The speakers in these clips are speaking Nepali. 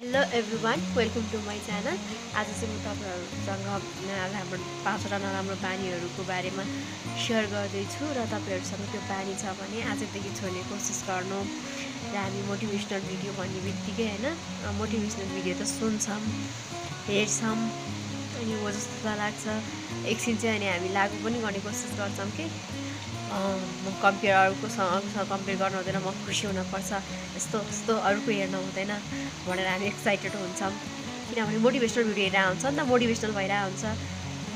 Hello everyone, welcome to my channel. आज चाहिँ म तपाईँहरूसँग हाम्रो 5वटा नराम्रो बानीहरूको बारेमा सेयर गर्दैछु र तपाईँहरूसँग त्यो बानी छ भने आजदेखि छोड्ने कोसिस गर्नु। र हामी मोटिभेसनल भिडियो भन्ने बित्तिकै होइन, मोटिभेसनल भिडियो त सुन्छौँ, हेर्छौँ, अनि हो जस्तो त लाग्छ एकछिन चाहिँ अनि हामी लागु पनि गर्ने कोसिस गर्छौँ कि म अरूसँग कम्पेयर गर्नु हुँदैन, म खुसी हुनपर्छ, यस्तो यस्तो अरूको हेर्नु हुँदैन भनेर हामी एक्साइटेड हुन्छौँ। किनभने मोटिभेसनल भिडियो हेरेर हुन्छ नि त, मोटिभेसनल भइरहेको हुन्छ।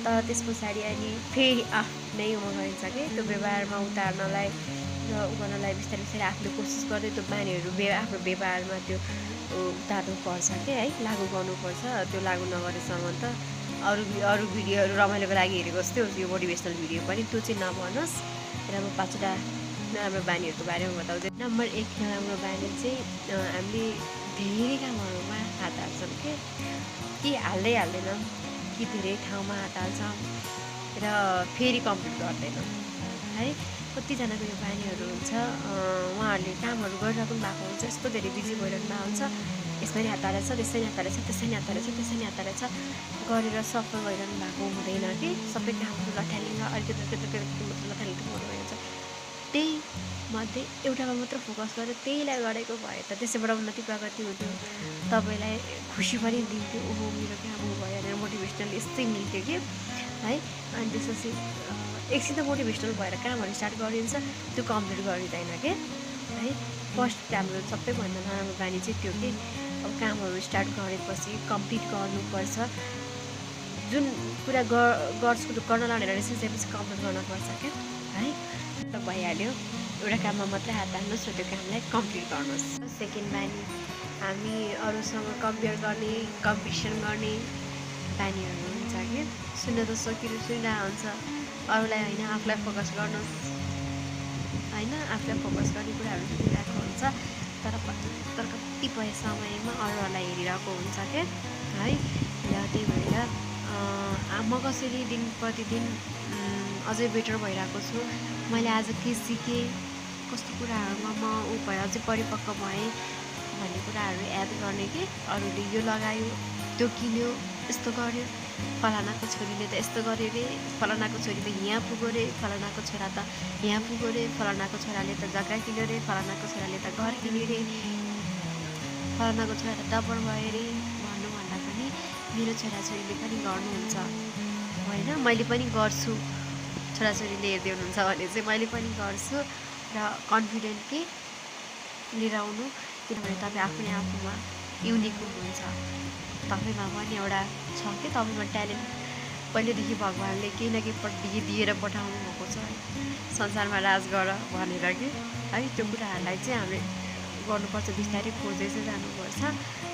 तर त्यस पछाडि अनि फेरि आफ्नै गरिन्छ कि त्यो व्यवहारमा उतार्नलाई र गर्नलाई बिस्तारै बिस्तारै आफूले कोसिस गर्दै त्यो बानीहरू आफ्नो व्यवहारमा त्यो उतार्नुपर्छ कि है, लागु गर्नुपर्छ। त्यो लागु नगरेसम्म त अरू भिडियोहरू रमाइलोको लागि हेरेको जस्तै हो यो मोटिभेसनल भिडियो पनि, त्यो चाहिँ नभनोस्। र म 5वटा नराम्रो बानीहरूको बारेमा बताउँदै। नम्बर 1 नराम्रो बानी चाहिँ हामीले धेरै कामहरूमा हात हाल्छौँ कि हाल्दैनौँ कि धेरै ठाउँमा हात हाल्छौँ र फेरि कम्प्लिट गर्दैनौँ है। कतिजनाको यो बानीहरू हुन्छ, उहाँहरूले कामहरू गरिरहेको पनि भएको हुन्छ, यस्तो धेरै बिजी भइरहनु भएको हुन्छ, यसमा नि हात हालेछ, त्यसै नि हात हालेछ, त्यसै नि हात हालेछ, त्यसै नि हात हालेछ गरेर सफल भइरहनु भएको हुँदैन कि सबै कामहरू लथालिङ्ग अलिकति लथालिङ्ग हुन्छ। त्यही मध्ये एउटामा मात्र फोकस गरेर त्यहीलाई गरेको भए त त्यसैबाट उन्नति प्रगति हुन्थ्यो, तपाईँलाई खुसी पनि दिन्थ्यो, ओहो मेरो काम भयो भनेर मोटिभेसनल यस्तै मिल्थ्यो कि है। अनि त्यसपछि एकछिन त मोटिभेसनल भएर कामहरू स्टार्ट गरिन्छ, त्यो कम्प्लिट गरिँदैन के है। फर्स्ट हाम्रो सबैभन्दा नराम्रो बानी चाहिँ त्यो कि अब कामहरू स्टार्ट गरेपछि कम्प्लिट गर्नुपर्छ। जुन कुरा गर्छु गर्न लानेर रिसिसकेपछि कम्प्लिट गर्नुपर्छ क्या है। त भइहाल्यो, एउटा काममा मात्रै हात हाल्नुहोस् र त्यो कामलाई कम्प्लिट गर्नुहोस्। सेकेन्ड बानी, हामी अरूसँग कम्पेयर गर्ने, कम्पिटिसन गर्ने बानीहरू हुन्छ कि सुन्न त सुनिरहेको हुन्छ, अरूलाई होइन आफूलाई फोकस गर्नुहोस् होइन, आफूलाई फोकस गर्ने कुराहरू सुनिरहेको हुन्छ, तर कतिपय समयमा अरूहरूलाई हेरिरहेको हुन्छ क्या है। र त्यही भएर म कसरी दिन प्रतिदिन अझै बेटर भइरहेको छु, मैले आज के सिकेँ, कस्तो कुराहरूमा म भए अझै परिपक्व भएँ भन्ने कुराहरू याद गर्ने कि अरूले यो लगायो, त्यो किन्यो, यस्तो गर्यो, फलानाको छोरीले त यस्तो गर्यो रे, फलानाको छोरी त यहाँ पुग्यो रे, फलानाको छोरा त यहाँ पुग्यो रे, फलानाको छोराले त जग्गा किन्यो रे, फलानाको छोराले त घर किन्यो रे, फलानाको छोरा त डबल भयो रे भन्नुभन्दा पनि मेरो छोराछोरीले पनि गर्नुहुन्छ होइन, मैले पनि गर्छु, छोराछोरीले हेर्दै हुनुहुन्छ भने चाहिँ मैले पनि गर्छु र कन्फिडेन्टली लिएर आउनु। किनभने तपाईँ आफ्नै आफूमा युनिक हुनुहुन्छ, तपाईँमा पनि एउटा छ कि तपाईँमा ट्यालेन्ट पहिलेदेखि भगवान्ले केही न केही दिएर पठाउनु भएको छ संसारमा राज गर भनेर कि है। त्यो कुराहरूलाई चाहिँ हामीले गर्नुपर्छ, बिस्तारै खोज्दै चाहिँ जानुपर्छ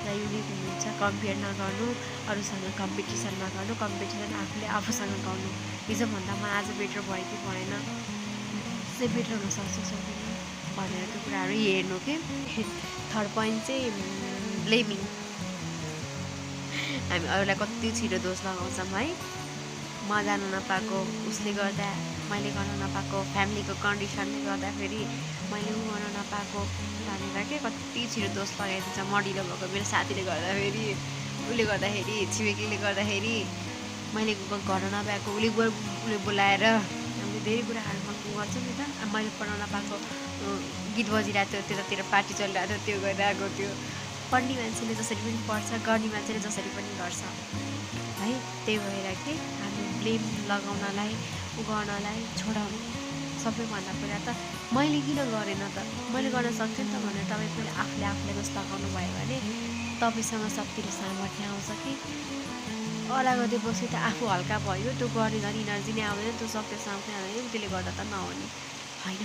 र युनिक हुनुहुन्छ। कम्पेयर नगर्नु, अरूसँग कम्पिटिसन नगर्नु, कम्पिटिसन आफूले आफूसँग गर्नु। हिजोभन्दा म आज बेटर भयो कि भएन, चाहिँ बेटर हुनसक्छ सक्दैन भनेर त्यो कुराहरू हेर्नु कि। थर्ड पोइन्ट चाहिँ ब्लेमिङ। हामी अरूलाई कति छिटो दोष लगाउँछौँ है, म जानु नपाएको उसले गर्दा, मैले गर्न नपाएको फ्यामिलीको कन्डिसनले गर्दाखेरि, मैले ऊ गर्न नपाएको भनेर के कति छिटो दोष लगाइदिन्छ। म ढिलो भएको मेरो साथीले गर्दाखेरि, उसले गर्दाखेरि, छिमेकीले गर्दाखेरि, मैले गर्न नपाएको उसले बोलाएर, हामीले धेरै कुराहरूमा गर्छौँ नि त। मैले पढ्न नपाएको गीत बजिरहेको थियो, त्यतातिर पार्टी चलिरहेको थियो, त्यो गरिरहेको थियो। पढ्ने मान्छेले जसरी पनि पढ्छ, गर्ने मान्छेले जसरी पनि गर्छ है। त्यही भएर कि हामी ब्लेम लगाउनलाई गर्नलाई छोडाउनु। सबैभन्दा पहिला त मैले किन गरेन त, मैले गर्न सक्थेँ नि त भनेर तपाईँ पनि आफूले दोष लगाउनु भयो भने तपाईँसँग शक्ति र सामर्थ्य आउँछ कि अलागते बसी त आफू हल्का भयो, त्यो गर्ने झन् इनर्जी नै आउँदैन, त्यो शक्ति सामर्थ्य आउँदैन, त्यसले गर्दा त नहुने होइन।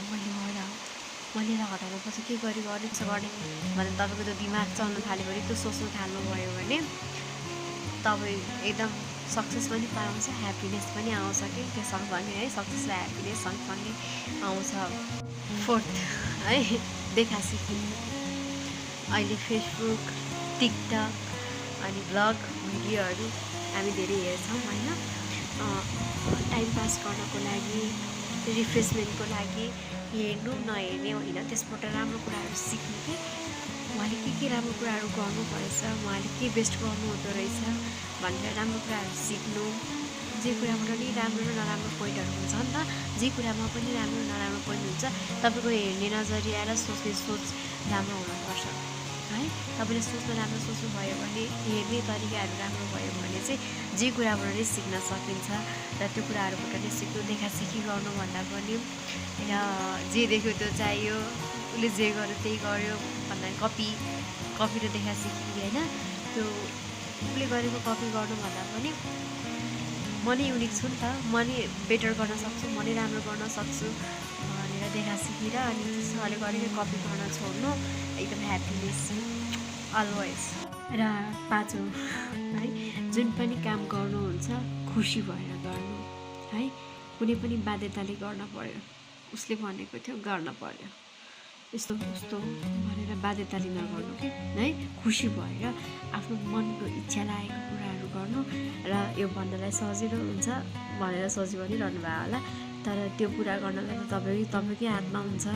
मैले हटाउनुपर्छ, के गर्ने भने तपाईँको त्यो दिमाग चल्नु थाल्यो भने, त्यो सोच्नु थाल्नुभयो भने तपाईँ एकदम सक्सेस पनि पाउँछ, ह्याप्पिनेस पनि आउँछ कि त्यो सँगसँगै है, सक्सेस र ह्याप्पिनेस सँगसँगै आउँछ। फोर्थ है, देखासिखी। अहिले फेसबुक, टिकटक अनि ब्लग भिडियोहरू हामी धेरै हेर्छौँ होइन, टाइम पास गर्नको लागि, रिफ्रेसमेन्टको लागि हेर्नु नहेर्ने होइन, त्यसबाट राम्रो कुराहरू सिक्नु कि उहाँले के राम्रो कुराहरू गर्नुभएछ, उहाँले कसरी बेस्ट गर्नु हुँदो रहेछ भनेर राम्रो कुराहरू सिक्नु, जे कुराबाट नि राम्रो र नराम्रो पोइन्टहरू हुन्छ नि त, जे कुरामा पनि राम्रो नराम्रो पोइन्ट हुन्छ। तपाईँको हेर्ने नजरिया र सोच्ने सोच राम्रो हुनुपर्छ है। तपाईँले सोच्न राम्रो सोच्नुभयो भने, हेर्ने तरिकाहरू राम्रो भयो भने चाहिँ जे कुराबाट नै सिक्न सकिन्छ र त्यो कुराहरूबाट नै सिक्नु, देखासिखी गर्नुभन्दा पनि जे देख्यो त्यो चाहियो, उसले जे गर्यो त्यही गर्यो भन्दा कपी र देखासिखी होइन, त्यो उसले गरेको कपी गर्नुभन्दा पनि म नै युनिक छु नि त, म नै बेटर गर्न सक्छु, म नै राम्रो गर्न सक्छु भनेर देखासिखी र अनि त्यसले गरेको कपी गर्न छोड्नु, एकदम ह्याप्पिनेस अलवेज। र पाँचौँ है, जुन पनि काम गर्नुहुन्छ खुसी भएर गर्नु है। कुनै पनि बाध्यताले गर्न पर्यो, उसले भनेको थियो गर्न पर्यो, यस्तो उस्तो भनेर बाध्यताले नगर्नु के है। खुसी भएर आफ्नो मनको इच्छा लागेको कुराहरू गर्नु। र यो भन्नलाई सजिलो हुन्छ भनेर सोच्यो भने रहनु भयो होला, तर त्यो पुरा गर्नलाई त तपाईँकै हातमा हुन्छ।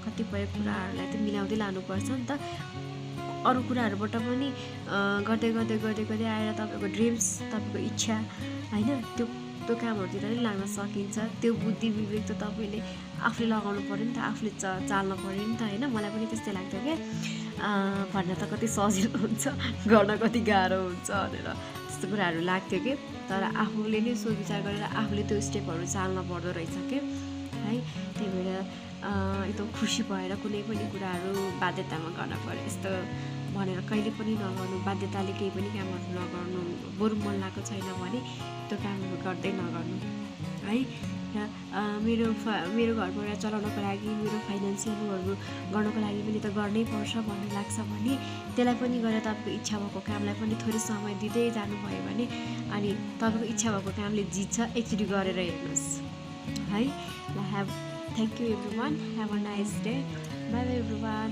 कतिपय कुराहरूलाई त मिलाउँदै लानुपर्छ नि त। अरू कुराहरूबाट पनि गर्दै गर्दै गर्दै गर्दै आएर तपाईँको ड्रिम्स, तपाईँको इच्छा होइन, त्यो कामहरूतिर नै लाग्न सकिन्छ। त्यो बुद्धि विवेक त तपाईँले आफूले लगाउनु पऱ्यो नि त, आफूले चाल्नु पऱ्यो नि त होइन। मलाई पनि त्यस्तै लाग्थ्यो क्या, भन्न त कति सजिलो हुन्छ, गर्न कति गाह्रो हुन्छ भनेर त्यस्तो कुराहरू लाग्थ्यो कि, तर आफूले नै सोच विचार गरेर आफूले त्यो स्टेपहरू चाल्न पर्दो रहेछ के है। त्यही भएर एकदम खुसी भएर कुनै पनि कुराहरू बाध्यतामा गर्न पर्यो यस्तो भनेर कहिले पनि नगर्नु। बाध्यताले केही पनि कामहरू नगर्नु, बरु मन लागेको छैन भने त्यो कामहरू गर्दै नगर्नु है। र मेरो घर परिवार चलाउनको लागि, मेरो फाइनेन्सियलहरू गर्नको लागि पनि त गर्नै पर्छ भन्ने लाग्छ भने त्यसलाई पनि गरेर तपाईँको इच्छा भएको कामलाई पनि थोरै समय दिँदै जानुभयो भने अनि तपाईँको इच्छा भएको कामले जित्छ। एकचोटि गरेर हेर्नुहोस् है। ल thank you everyone, have a nice day, by by everyone.